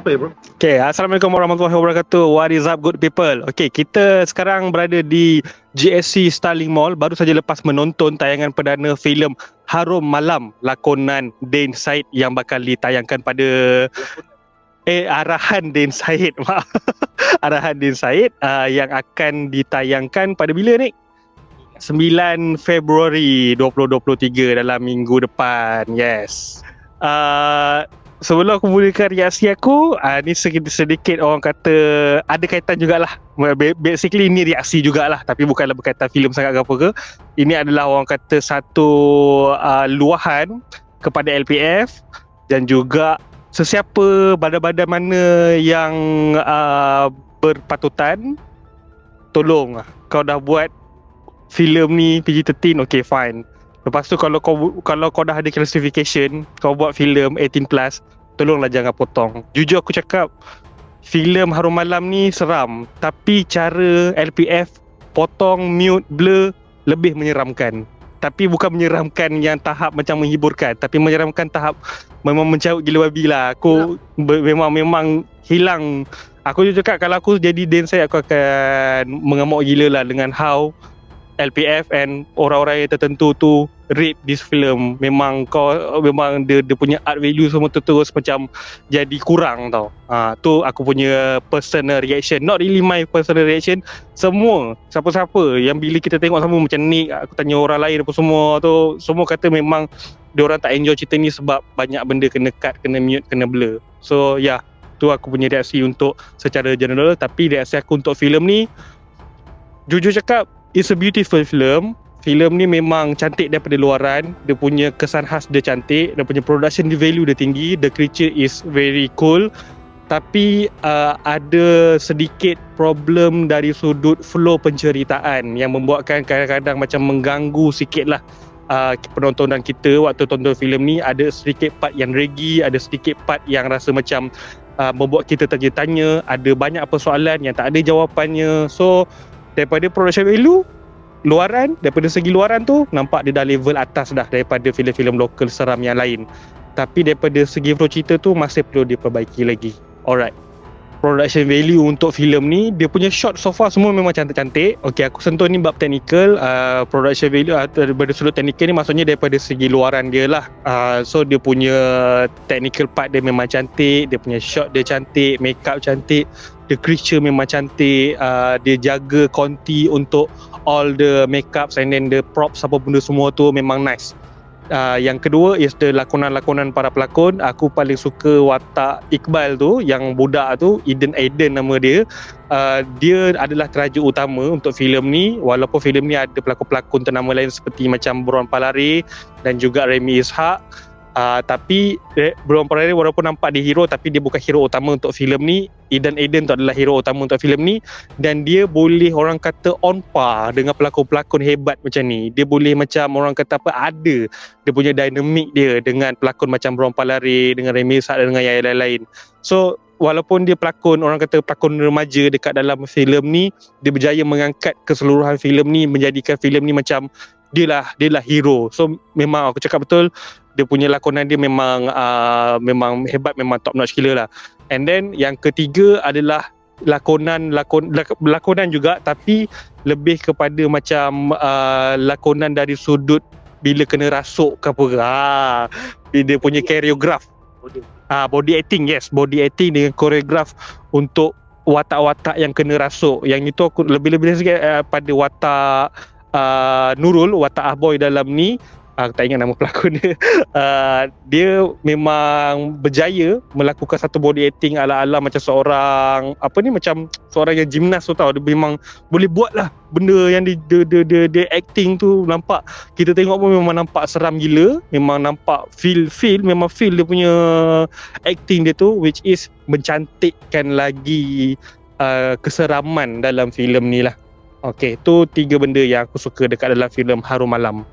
apa ya bro? Okay, Assalamualaikum warahmatullahi wabarakatuh. What is up good people? Okay, kita sekarang berada di GSC Starling Mall. Baru saja lepas menonton tayangan perdana filem Harum Malam lakonan Din Said yang bakal ditayangkan pada arahan Din Said. Maaf. Arahan Din Said yang akan ditayangkan pada bila ni? 9 Februari 2023 dalam minggu depan. Yes. Sebelum aku mulakan reaksi aku, ni sedikit orang kata ada kaitan jugalah. Basically ni reaksi jugalah, tapi bukanlah berkaitan filem sangat ke apa ke. Ini adalah orang kata satu luahan kepada LPF dan juga sesiapa badan-badan mana yang berpatutan, tolong kau dah buat filem ni PG-13, okay fine. Lepas tu kalau kau dah ada classification, kau buat filem 18+, tolonglah jangan potong. Jujur aku cakap, filem Harum Malam ni seram, tapi cara LPF potong, mute, blur lebih menyeramkan. Tapi bukan menyeramkan yang tahap macam menghiburkan, tapi menyeramkan tahap memang mencarut gila babi lah. Aku memang hilang. Aku juga cakap kalau aku jadi Din Said, aku akan mengamuk gila lah dengan how LPF and orang-orang yang tertentu tu rate this film. Memang dia punya art value semua tu terus macam jadi kurang tau. Tu aku punya personal reaction. Not really my personal reaction. Semua siapa-siapa yang bila kita tengok sama macam ni, aku tanya orang lain apa semua tu, semua kata memang diorang tak enjoy cerita ni sebab banyak benda kena cut, kena mute, kena blur. So yeah, tu aku punya reaksi untuk secara general. Tapi reaksi aku untuk filem ni, jujur cakap, it's a beautiful film. Filem ni memang cantik daripada luaran. Dia punya kesan khas dia cantik. Dia punya production value dia tinggi. The creature is very cool. Tapi ada sedikit problem dari sudut flow penceritaan yang membuatkan kadang-kadang macam mengganggu sikit lah penontonan kita waktu tonton filem ni. Ada sedikit part yang draggy, ada sedikit part yang rasa macam membuat kita tanya-tanya. Ada banyak persoalan yang tak ada jawapannya. So daripada production value luaran, daripada segi luaran tu nampak dia dah level atas dah daripada filem-filem lokal seram yang lain. Tapi daripada segi flow cerita tu masih perlu diperbaiki lagi. Alright, production value untuk filem ni, dia punya shot so far semua memang cantik-cantik. Okay, aku sentuh ni bab technical. Production value daripada sudut technical ni maksudnya daripada segi luaran dia lah. So dia punya technical part dia memang cantik. Dia punya shot dia cantik, makeup cantik, the creature memang cantik. Dia jaga konti untuk all the makeups and then the props apa benda semua tu memang nice. Yang kedua is the lakonan-lakonan para pelakon. Aku paling suka watak Iqbal tu, yang budak tu, Aiden nama dia. Dia adalah teraja utama untuk filem ni. Walaupun filem ni ada pelakon-pelakon ternama lain seperti macam Bron Palare dan juga Remy Ishak. Tapi Bron Palare walaupun nampak dia hero, tapi dia bukan hero utama untuk filem ni. Aiden tu adalah hero utama untuk filem ni. Dan dia boleh orang kata on par dengan pelakon-pelakon hebat macam ni. Dia boleh macam orang kata apa, ada dia punya dinamik dia dengan pelakon macam Bron Palare, dengan Remy Ishak dan dengan yang lain-lain. So walaupun dia pelakon, orang kata pelakon remaja dekat dalam filem ni, dia berjaya mengangkat keseluruhan filem ni, menjadikan filem ni macam dia lah hero. So memang aku cakap betul, dia punya lakonan dia memang hebat, memang top notch gila lah. And then yang ketiga adalah lakonan juga, tapi lebih kepada macam lakonan dari sudut bila kena rasuk ke apa. Dia punya koreograf, body acting, yes, body acting dengan koreograf untuk watak-watak yang kena rasuk. Yang itu aku lebih-lebih sikit pada watak Nurul, watak Ahboy dalam ni. Aku tak ingat nama pelakon dia. Dia memang berjaya melakukan satu body acting ala-ala macam seorang macam seorang yang gimnas tu tau. Dia memang boleh buat lah benda yang dia acting tu. Nampak, kita tengok pun memang nampak seram gila. Memang nampak feel dia punya acting dia tu, which is mencantikkan lagi keseraman dalam filem ni lah. Okay, tu 3 benda yang aku suka dekat dalam filem Harum Malam.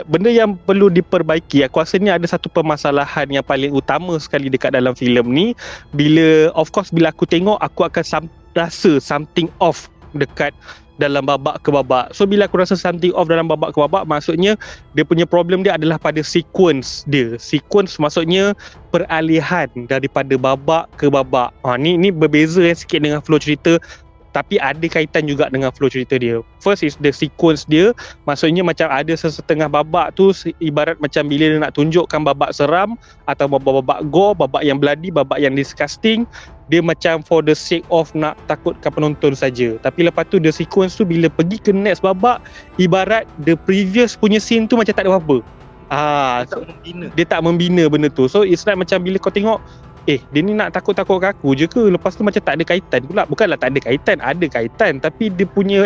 Benda yang perlu diperbaiki, aku rasa ni ada satu permasalahan yang paling utama sekali dekat dalam filem ni. Bila aku tengok, aku akan rasa something off dekat dalam babak ke babak. So bila aku rasa something off dalam babak ke babak, maksudnya dia punya problem dia adalah pada sequence dia. Sequence maksudnya peralihan daripada babak ke babak. Ni berbeza sikit dengan flow cerita, tapi ada kaitan juga dengan flow cerita dia. First is the sequence dia, maksudnya macam ada setengah babak tu ibarat macam bila dia nak tunjukkan babak seram atau babak gore, babak yang bloody, babak yang disgusting, dia macam for the sake of nak takutkan penonton saja. Tapi lepas tu the sequence tu bila pergi ke next babak, ibarat the previous punya scene tu macam tak ada apa-apa. Dia tak membina benda tu. So it's like macam bila kau tengok, dia ni nak takut-takutkan aku je ke? Lepas tu macam tak ada kaitan pula. Bukanlah tak ada kaitan, ada kaitan, tapi dia punya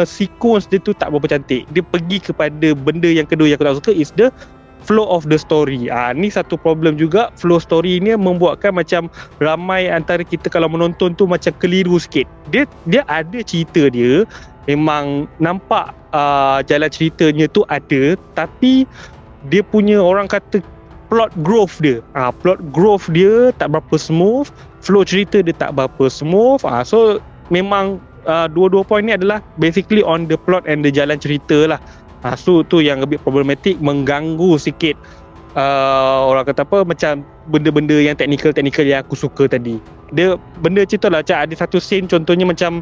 sequence dia tu tak berapa cantik. Dia pergi kepada benda yang kedua yang aku tak suka is the flow of the story. Ni satu problem juga. Flow story ni membuatkan macam ramai antara kita kalau menonton tu macam keliru sikit. Dia ada cerita dia, memang nampak jalan ceritanya tu ada, tapi dia punya orang kata plot growth dia tak berapa smooth, flow cerita dia tak berapa smooth. So memang dua-dua point ni adalah basically on the plot and the jalan cerita lah. So tu yang a bit problematic, mengganggu sikit orang kata apa, macam benda-benda yang technical yang aku suka tadi. Dia benda cerita lah, macam ada satu scene contohnya macam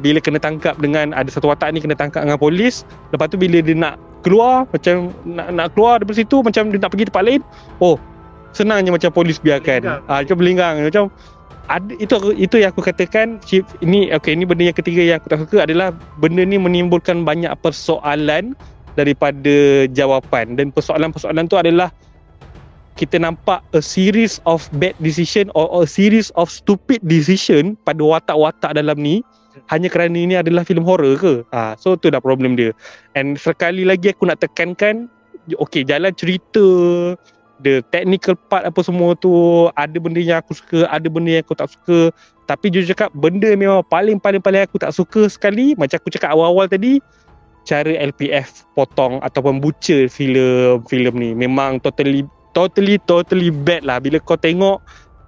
bila kena tangkap dengan, ada satu watak ni kena tangkap dengan polis. Lepas tu bila dia nak keluar, macam nak keluar daripada situ, macam dia nak pergi tempat lain, senangnya macam polis biarkan. Macam berlinggang. Macam ada, itu yang aku katakan ini benda yang ketiga yang aku tak suka adalah benda ni menimbulkan banyak persoalan daripada jawapan. Dan persoalan-persoalan tu adalah kita nampak a series of bad decision or a series of stupid decision pada watak-watak dalam ni, hanya kerana ini adalah filem horror ke? So tu dah problem dia. And sekali lagi aku nak tekankan, jalan cerita, the technical part apa semua tu, ada benda yang aku suka, ada benda yang aku tak suka. Tapi jujur cakap, benda memang paling aku tak suka sekali, macam aku cakap awal-awal tadi, cara LPF potong ataupun butcher filem ni. Memang totally bad lah. Bila kau tengok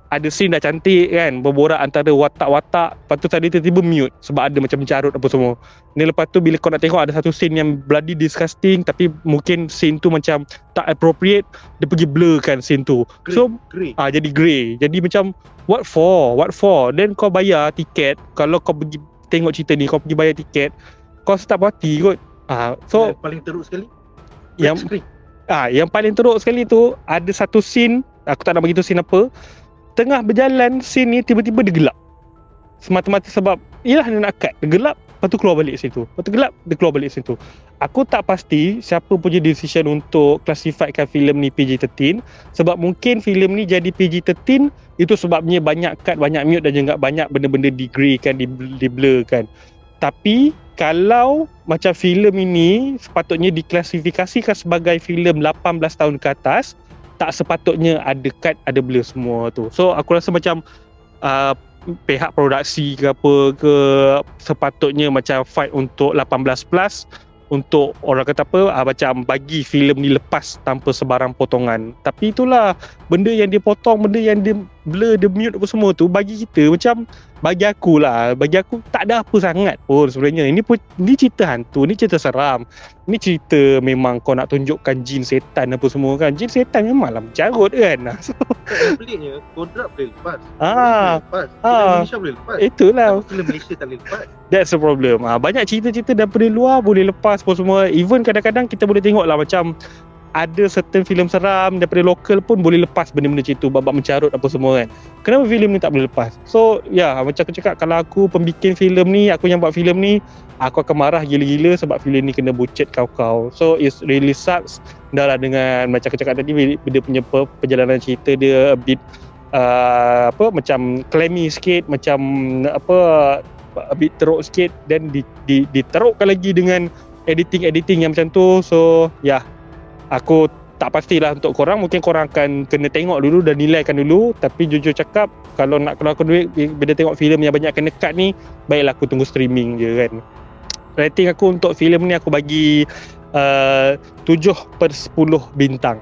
ada scene dah cantik kan, berborak antara watak-watak, lepas tu tadi tiba-tiba mute sebab ada macam mencarut apa semua ni. Lepas tu bila kau nak tengok ada satu scene yang bloody disgusting, tapi mungkin scene tu macam tak appropriate, dia pergi blur kan scene tu, grey. Jadi grey. Jadi macam what for? Then kau bayar tiket, kalau kau pergi tengok cerita ni, kau pergi bayar tiket, kau start party kot. So paling teruk sekali yang paling teruk sekali tu, ada satu scene, aku tak nak bagi tu scene apa, tengah berjalan scene ni tiba-tiba dia gelap. Semata-mata sebab ialah dia nak cut, dia gelap, lepas tu keluar balik situ. Lepas tu gelap, dia keluar balik situ. Aku tak pasti siapa punya decision untuk classifykan filem ni PG-13, sebab mungkin filem ni jadi PG-13 itu sebabnya banyak cut, banyak mute dan juga banyak benda-benda di-grey kan, di-blur kan. Tapi kalau macam filem ini sepatutnya diklasifikasikan sebagai filem 18 tahun ke atas, tak sepatutnya ada cut, ada blur semua tu. So aku rasa macam pihak produksi ke apa ke sepatutnya macam fight untuk 18 plus, untuk orang kata apa, macam bagi filem ni lepas tanpa sebarang potongan. Tapi itulah, benda yang dia potong, benda yang dia blur, dia mute apa semua tu, bagi kita macam, bagi aku tak ada apa sangat pun sebenarnya. Ni cerita hantu, ni cerita seram, ni cerita memang kau nak tunjukkan jin setan apa semua kan. Jin setan memanglah mencarut kan. So peliknya kontrak boleh lepas, Malaysia boleh lepas, itulah filem Malaysia tak boleh lepas. That's the problem. Banyak cerita-cerita daripada luar boleh lepas pun semua. Even kadang-kadang kita boleh tengok lah, macam ada certain filem seram daripada lokal pun boleh lepas benda-benda macam tu, babak mencarut apa semua kan. Kenapa filem ni tak boleh lepas? So macam aku cakap, kalau aku pembikin filem ni, aku yang buat filem ni, aku akan marah gila-gila sebab filem ni kena bucet kau-kau. So it really sucks. Dah lah, dengan macam aku cakap tadi, dia punya perjalanan cerita dia a bit macam clammy sikit, macam a bit teruk sikit, dan diterukkan lagi dengan editing yang macam tu. So aku tak pastilah untuk korang, mungkin korang akan kena tengok dulu dan nilaikan dulu. Tapi jujur cakap, kalau nak keluarkan duit bila tengok filem yang banyak kena cut ni, baiklah aku tunggu streaming je kan. Rating aku untuk filem ni aku bagi 7/10 bintang.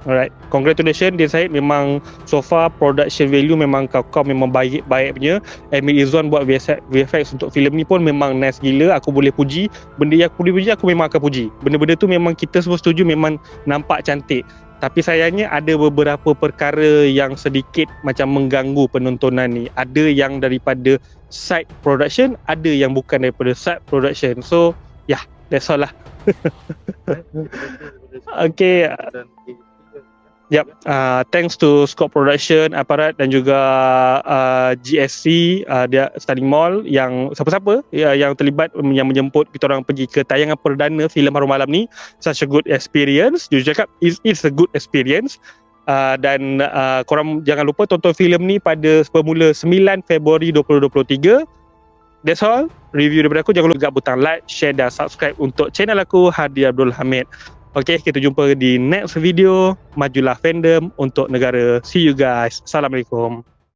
Alright, congratulations Din Syed. Memang so far production value memang kau memang baik punya. Emil Izzuan buat VFX untuk filem ni pun memang nice gila. Aku boleh puji. Benda yang aku boleh puji, aku memang akan puji. Benda-benda tu memang kita semua setuju, memang nampak cantik. Tapi sayangnya ada beberapa perkara yang sedikit macam mengganggu penontonan ni. Ada yang daripada side production, ada yang bukan daripada side production. So yeah, that's all lah. Okay. Yep, thanks to Scope Production, Aparat dan juga GSC, dia Starling Mall yang siapa-siapa yang terlibat, yang menjemput kita orang pergi ke tayangan perdana filem Harum Malam ni. Such a good experience. Jujur cakap, it's a good experience. Dan korang jangan lupa tonton filem ni pada bermula 9 Februari 2023. That's all. Review daripada aku. Jangan lupa tekan butang like, share dan subscribe untuk channel aku, Hadi Abdul Hamid. Okay, kita jumpa di next video. Majulah fandom untuk negara. See you guys. Assalamualaikum.